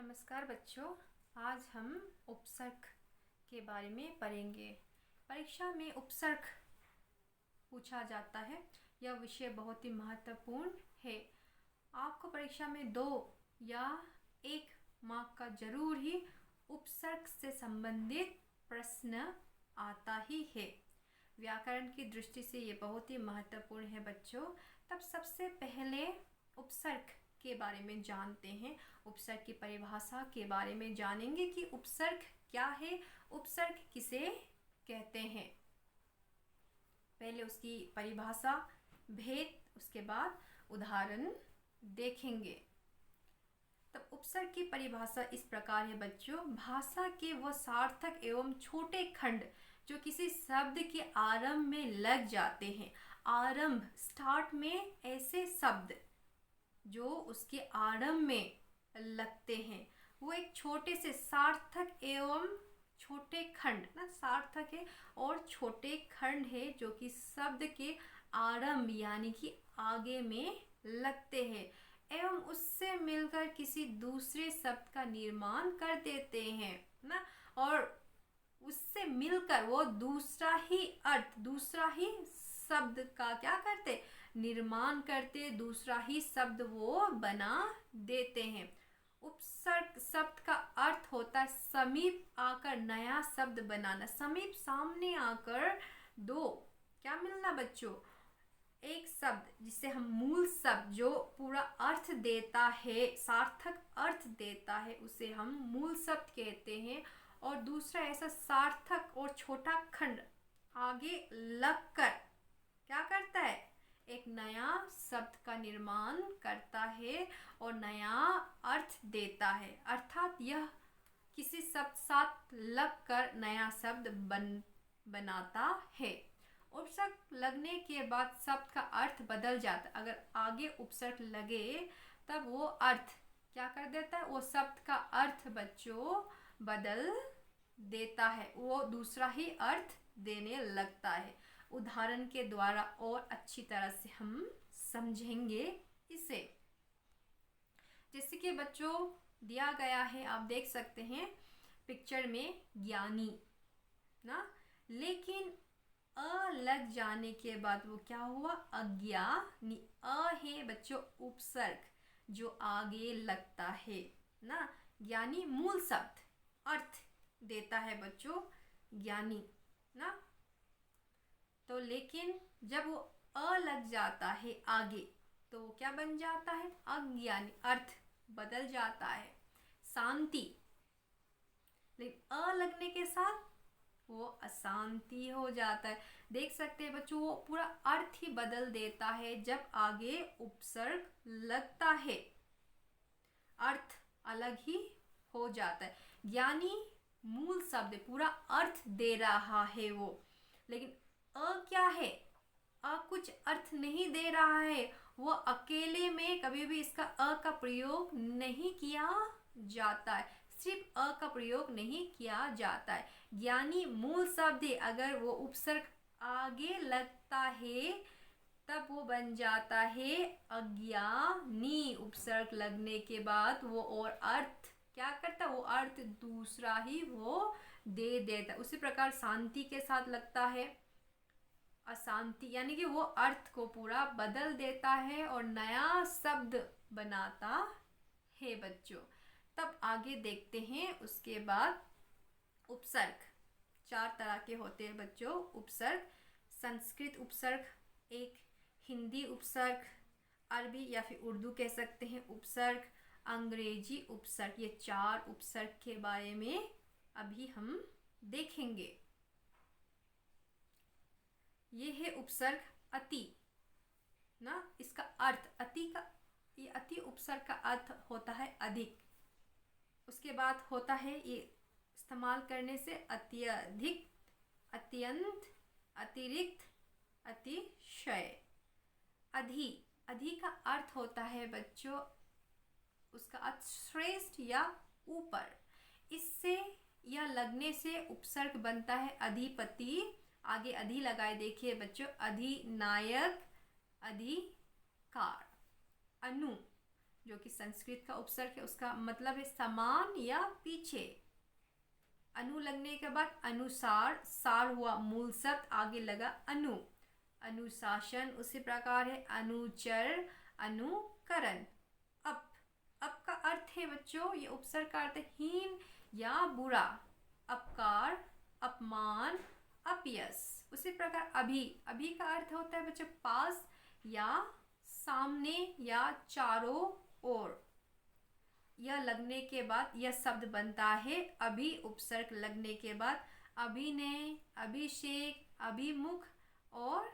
नमस्कार बच्चों। आज हम उपसर्ग के बारे में पढ़ेंगे। परीक्षा में उपसर्ग पूछा जाता है। यह विषय बहुत ही महत्वपूर्ण है। आपको परीक्षा में 2 या 1 मार्क का जरूर ही उपसर्ग से संबंधित प्रश्न आता ही है। व्याकरण की दृष्टि से ये बहुत ही महत्वपूर्ण है बच्चों। तब सबसे पहले उपसर्ग के बारे में जानते हैं। उपसर्ग की परिभाषा के बारे में जानेंगे कि उपसर्ग क्या है, उपसर्ग किसे कहते हैं। पहले उसकी परिभाषा, भेद, उसके बाद उदाहरण देखेंगे। तब उपसर्ग की परिभाषा इस प्रकार है बच्चों। भाषा के वह सार्थक एवं छोटे खंड जो किसी शब्द के आरंभ में लग जाते हैं। आरंभ, स्टार्ट में ऐसे शब्द जो उसके आरंभ में लगते हैं वो एक छोटे से सार्थक एवं छोटे खंड ना, सार्थक है और छोटे खंड है जो कि शब्द के आरंभ यानी कि आगे में लगते हैं एवं उससे मिलकर किसी दूसरे शब्द का निर्माण कर देते हैं ना, और उससे मिलकर वो दूसरा ही अर्थ, दूसरा ही शब्द का क्या करते, निर्माण करते, दूसरा ही शब्द वो बना देते हैं। उपसर्ग शब्द का अर्थ होता है समीप आकर नया शब्द बनाना। समीप, सामने आकर दो क्या मिलना बच्चों, एक शब्द जिसे हम मूल शब्द जो पूरा अर्थ देता है, सार्थक अर्थ देता है, उसे हम मूल शब्द कहते हैं। और दूसरा ऐसा सार्थक और छोटा खंड आगे लगकर क्या करता है, एक नया शब्द का निर्माण करता है और नया अर्थ देता है। अर्थात यह किसी शब्द साथ लगकर नया शब्द बनाता है। उपसर्ग लगने के बाद शब्द का अर्थ बदल जाता है। अगर आगे उपसर्ग लगे तब वो अर्थ क्या कर देता है, वो शब्द का अर्थ बच्चों बदल देता है, वो दूसरा ही अर्थ देने लगता है। उदाहरण के द्वारा और अच्छी तरह से हम समझेंगे इसे। जैसे कि बच्चों दिया गया है, आप देख सकते हैं पिक्चर में ज्ञानी ना, लेकिन अ लग जाने के बाद वो क्या हुआ, अज्ञानी। अ है बच्चों उपसर्ग जो आगे लगता है ना। ज्ञानी मूल शब्द, अर्थ देता है बच्चों ज्ञानी ना। तो लेकिन जब वो अ लग जाता है आगे तो वो क्या बन जाता है, अज्ञानी, अर्थ बदल जाता है। शांति, लेकिन अ लगने के साथ वो अशांति हो जाता है। देख सकते हैं बच्चों वो पूरा अर्थ ही बदल देता है जब आगे उपसर्ग लगता है, अर्थ अलग ही हो जाता है। ज्ञानी मूल शब्द पूरा अर्थ दे रहा है वो, लेकिन अ क्या है, अ कुछ अर्थ नहीं दे रहा है। वो अकेले में कभी भी इसका अ का प्रयोग नहीं किया जाता है, सिर्फ अ का प्रयोग नहीं किया जाता है। ज्ञानी मूल शब्द है, अगर वो उपसर्ग आगे लगता है तब वो बन जाता है अज्ञानी। उपसर्ग लगने के बाद वो और अर्थ क्या करता है, वो अर्थ दूसरा ही वो दे देता है। उसी प्रकार शांति के साथ लगता है अशांति, यानी कि वो अर्थ को पूरा बदल देता है और नया शब्द बनाता है बच्चों। तब आगे देखते हैं उसके बाद उपसर्ग 4 तरह के होते हैं बच्चों। उपसर्ग, संस्कृत उपसर्ग, एक हिंदी उपसर्ग, अरबी या फिर उर्दू कह सकते हैं उपसर्ग, अंग्रेजी उपसर्ग। ये 4 उपसर्ग के बारे में अभी हम देखेंगे। ये है उपसर्ग अति ना, इसका अर्थ अति का, ये अति उपसर्ग का अर्थ होता है अधिक। उसके बाद होता है ये इस्तेमाल करने से अत्यधिक, अत्यंत, अतिरिक्त, अतिशय। अधि, अधि का अर्थ होता है बच्चों, उसका अर्थ श्रेष्ठ या ऊपर। इससे या लगने से उपसर्ग बनता है अधिपति। आगे अधि लगाए देखिए बच्चों, अधिनायक, अधिकार। अनु, जो कि संस्कृत का उपसर्ग है, उसका मतलब है समान या पीछे। अनु लगने के बाद अनुसार, सार हुआ मूल शब्द, आगे लगा अनु। अनुशासन उसी प्रकार है, अनुचर, अनुकरण। अप का अर्थ है बच्चों, ये उपसर्ग का अर्थ है हीन या बुरा। अपकार, अपमान, अपयश। उसी प्रकार अभी का अर्थ होता है बच्चों पास या सामने या चारों ओर। यह लगने के बाद यह शब्द बनता है अभी, उपसर्ग लगने के बाद अभिनय, अभिषेक, अभिमुख और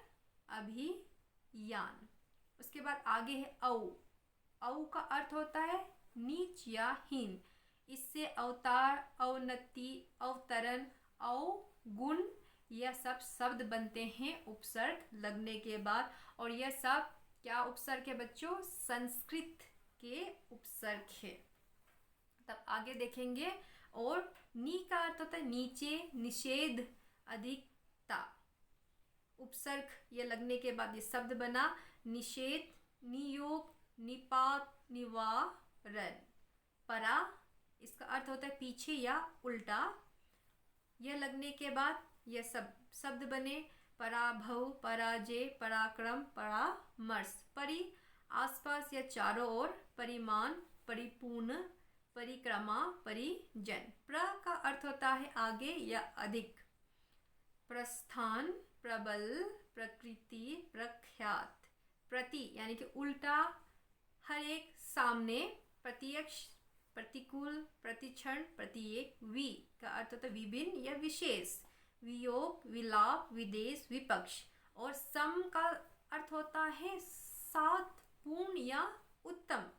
अभियान। उसके बाद आगे है औ। औ का अर्थ होता है नीच या हीन। इससे अवतार, अवनति, अवतरण, अवगुण यह सब शब्द बनते हैं उपसर्ग लगने के बाद। और यह सब क्या उपसर्ग है बच्चों? संस्कृत के उपसर्ग है। तब आगे देखेंगे। और नी का अर्थ होता है नीचे, निषेध, अधिकता। उपसर्ग ये लगने के बाद ये शब्द बना निषेध, नियोग, निपात, निवारण। परा इसका अर्थ होता है पीछे या उल्टा। यह लगने के बाद यह सब शब्द बने पराभव, पराजय, पराक्रम, परामर्श। परि आसपास या चारों ओर, परिमाण, परिपूर्ण, परिक्रमा, परिजन। प्र का अर्थ होता है आगे या अधिक। प्रस्थान, प्रबल, प्रकृति, प्रख्यात। प्रति यानी कि उल्टा, हर एक, सामने, प्रत्यक्ष, प्रतिकूल, प्रतिक्षण, प्रत्येक। वि का अर्थ होता है विभिन्न या विशेष। वियोग, विलाप, विदेश, विपक्ष। और सम का अर्थ होता है साथ, पूर्ण या उत्तम।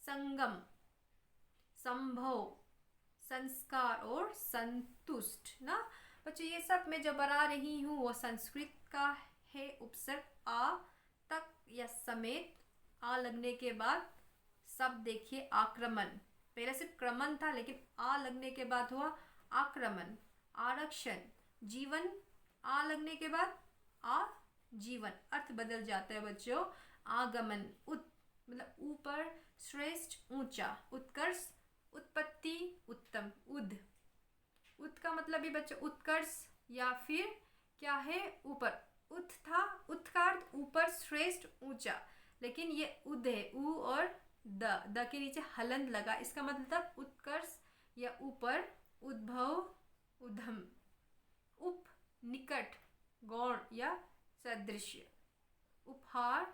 संगम, संभव, संस्कार और संतुष्ट ना बच्चों। ये सब मैं जो बता रही हूँ वो संस्कृत का है उपसर्ग। आ तक या समेत, आ लगने के बाद सब देखिए आक्रमण। पहले सिर्फ क्रमण था लेकिन आ लगने के बाद हुआ आक्रमण। आरक्षण, जीवन, आ लगने के बाद आ जीवन, अर्थ बदल जाता है बच्चों। आगमन, मतलब ऊपर, श्रेष्ठ, ऊंचा। उत्कर्ष, उत्पत्ति, उत्तम। उद का मतलब भी बच्चों उत्कर्ष या फिर क्या है ऊपर। उत था, उत का अर्थ ऊपर, श्रेष्ठ, ऊंचा। लेकिन ये उद है, उ और द के नीचे हलंत लगा, इसका मतलब उत्कर्ष या ऊपर। उद्भव, उधम। उप निकट, गौण या सदृश्य। उपहार,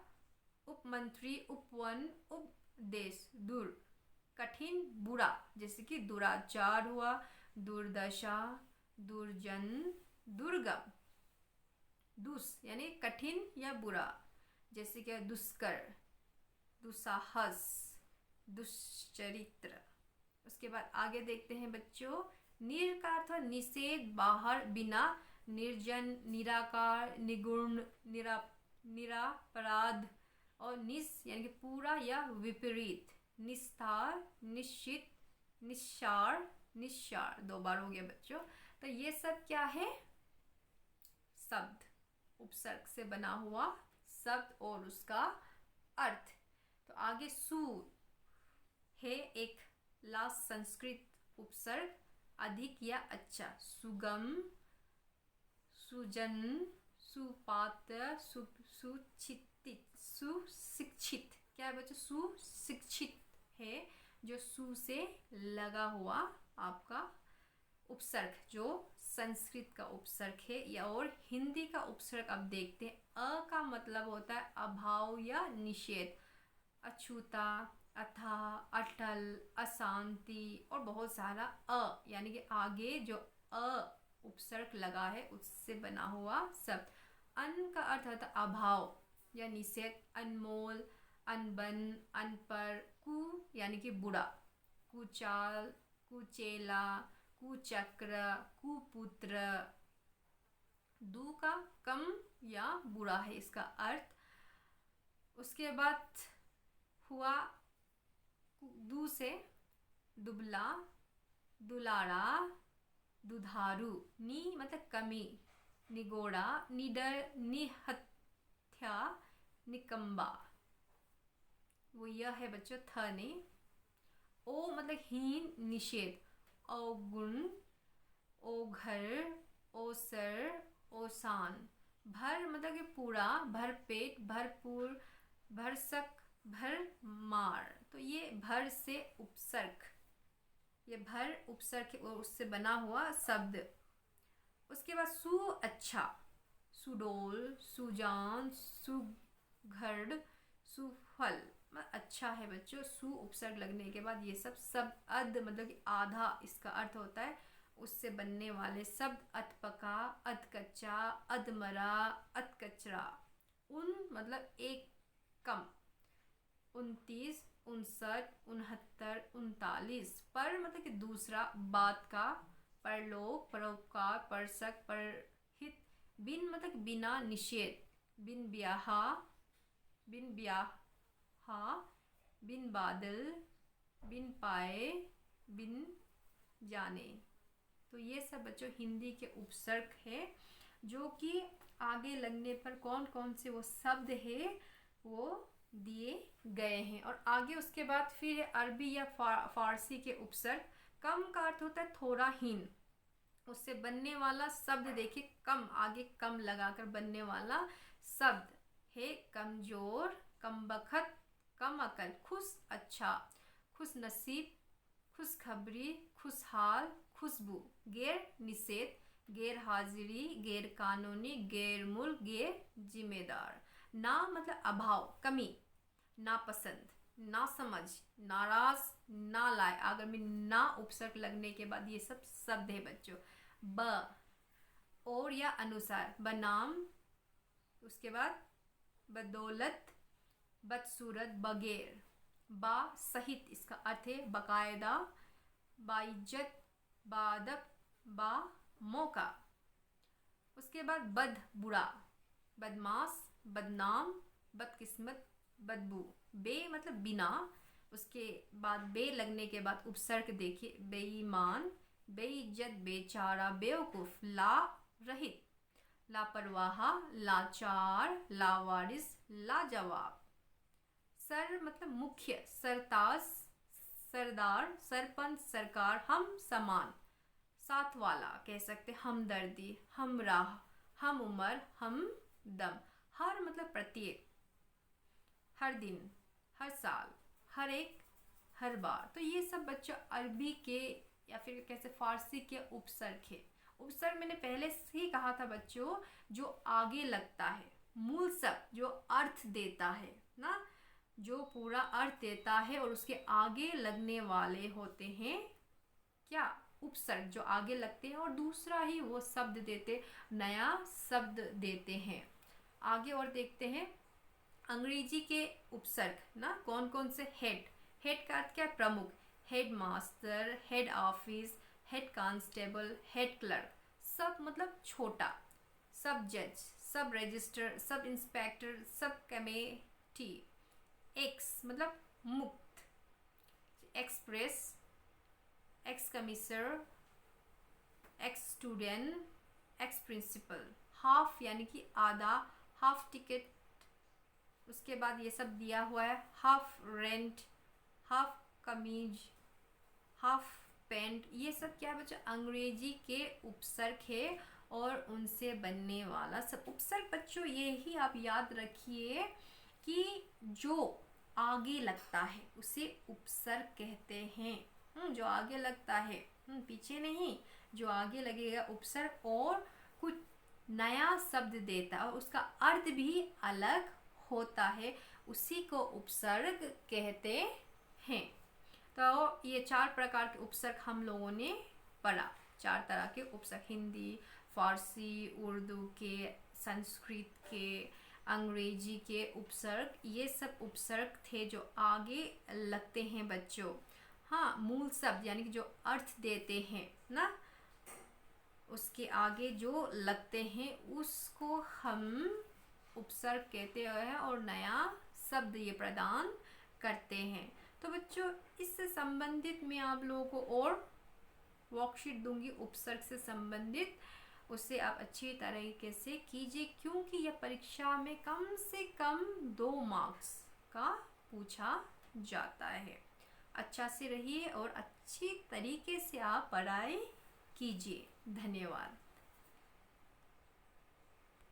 उपमंत्री, उपवन, उपदेश। दूर, कठिन, बुरा, जैसे कि दुराचार हुआ, दुर्दशा, दुर्जन, दुर्गम। दुस यानी कठिन या बुरा, जैसे कि दुष्कर, दुस्साहस, दुश्चरित्र। उसके बाद आगे देखते हैं बच्चों। निर का अर्थ निषेध, बाहर, बिना। निर्जन, निराकार, निगुण, निरापराध। और निस यानी कि पूरा या विपरीत। निस्तार, निश्चित, निस्सार, निस्सार। 2 बार हो गया बच्चों। तो ये सब क्या है? शब्द, उपसर्ग से बना हुआ शब्द और उसका अर्थ। तो आगे सु है एक लास्ट संस्कृत उपसर्ग, अधिक या अच्छा। सुगम, सुजन, सुपात्र, सुशिक्षित। क्या है बच्चों? सुशिक्षित है जो सु से लगा हुआ आपका उपसर्ग, जो संस्कृत का उपसर्ग है। या और हिंदी का उपसर्ग अब देखते हैं। अ का मतलब होता है अभाव या निषेध। अछूता, अथाह, अटल, अशांति और बहुत सारा अ यानी कि आगे जो अ उपसर्ग लगा है उससे बना हुआ शब्द। अन का अर्थ होता है अभाव या निषेध। अनमोल, अनबन, अनपर। कु यानी कि बुरा। कुचाल, कुचेला, कुचक्र, कुपुत्र। दु का कम या बुरा है इसका अर्थ। उसके बाद हुआ दु से दुबला, दुलारा, दुधारू। नी मतलब कमी, निगोड़ा, निडर, निहत्या, निकम्बा। वो यह है बच्चों, थ नहीं। ओ मतलब हीन, निषेध। अवगुण, ओघर, ओसर, ओसान। भर मतलब कि पूरा, भर पेट, भरपूर, भरसक, भर मार। तो ये भर से उपसर्ग, ये भर उपसर्ग उससे बना हुआ शब्द। उसके बाद सु अच्छा, सुडोल, सुजान, सुघड़, सुफल। अच्छा है बच्चों। सु उपसर्ग लगने के बाद ये सब अध मतलब कि आधा इसका अर्थ होता है। उससे बनने वाले शब्द अध पका, अध कच्चा, अध मरा, अध कचरा। उन मतलब एक कम, 29, 59, 69, 39। पर मतलब कि दूसरा, बात का, परलोक, परोपकार, परसक, परहित। बिन मतलब बिना, निषेध। बिन ब्याहा, बिन ब्याहा, बिन बादल, बिन पाए, बिन जाने। तो ये सब बच्चों हिंदी के उपसर्ग है, जो कि आगे लगने पर कौन कौन से वो शब्द है वो दिए गए हैं। और आगे उसके बाद फिर अरबी या फारसी के उपसर्ग। कम का अर्थ होता है थोड़ा, हीन। उससे बनने वाला शब्द देखिए, कम, आगे कम लगाकर बनने वाला शब्द है कमजोर, कमबख्त, कम अकल, खुश अच्छा, खुश नसीब, खुशखबरी, खुशहाल, खुशबू। गैर निषेध, गैर हाजिरी, गैर कानूनी, गैर मुल्क, गैर जिम्मेदार। ना मतलब अभाव, कमी, नापसंद, ना समझ, नाराज, ना लाए। अगर में ना उपसर्ग लगने के बाद ये सब शब्द है बच्चों। ब और या अनुसार, बनाम। उसके बाद बदौलत, बदसूरत, बगैर। बा सहित, इसका अर्थ है बाकायदा, बाइज्जत, बादब, बा मौका। उसके बाद बद बुरा, बदमाश, बदनाम, बदकिस्मत, बदबू। बे मतलब बिना। उसके बाद बे लगने के बाद उपसर्ग देखिए, बेईमान, बेइज्जत, बेचारा, बेवकूफ, ला रहित, लापरवाह, लाचार, लावारिस, लाजवाब। सर मतलब मुख्य, सरताज, सरदार, सरपंच, सरकार, हम समान, साथ वाला कह सकते, हमदर्दी, हमराह, हम उम्र, हम दम। हर मतलब प्रत्येक, हर दिन, हर साल, हर एक, हर बार। तो ये सब बच्चों अरबी के या फिर कैसे फारसी के उपसर्ग है। उपसर्ग मैंने पहले से ही कहा था बच्चों, जो आगे लगता है, मूल शब्द जो अर्थ देता है ना, जो पूरा अर्थ देता है और उसके आगे लगने वाले होते हैं क्या, उपसर्ग, जो आगे लगते हैं और दूसरा ही वो शब्द देते, नया शब्द देते हैं। आगे और देखते हैं अंग्रेजी के उपसर्ग ना, कौन कौन से। हेड, हेड का अर्थ क्या है, प्रमुख। Head master, head office, head constable, head clerk. सब मतलब छोटा, सब जज, सब register, sub inspector, sub committee. Ex मतलब मुक्त, express, ex commissioner, ex student, ex principal. Half यानी कि आधा, हाफ टिकट। उसके बाद ये सब दिया हुआ है, हाफ रेंट, हाफ कमीज, हाफ पैंट। ये सब क्या बच्चा अंग्रेजी के उपसर्ग है और उनसे बनने वाला सब उपसर्ग। बच्चों ये ही आप याद रखिए कि जो आगे लगता है उसे उपसर्ग कहते हैं। जो आगे लगता है, पीछे नहीं, जो आगे लगेगा उपसर्ग और कुछ नया शब्द देता है और उसका अर्थ भी अलग होता है, उसी को उपसर्ग कहते हैं। तो ये 4 प्रकार के उपसर्ग हम लोगों ने पढ़ा। 4 तरह के उपसर्ग, हिंदी, फारसी, उर्दू के, संस्कृत के, अंग्रेजी के उपसर्ग। ये सब उपसर्ग थे जो आगे लगते हैं बच्चों। हाँ, मूल शब्द यानी कि जो अर्थ देते हैं ना, उसके आगे जो लगते हैं उसको हम उपसर्ग कहते हैं और नया शब्द ये प्रदान करते हैं। तो बच्चों इससे संबंधित मैं आप लोगों को और वर्कशीट दूंगी उपसर्ग से संबंधित, उसे आप अच्छी तरीके से कीजिए, क्योंकि यह परीक्षा में कम से कम 2 मार्क्स का पूछा जाता है। अच्छा से रहिए और अच्छी तरीके से आप पढ़ाई कीजिए। धन्यवाद।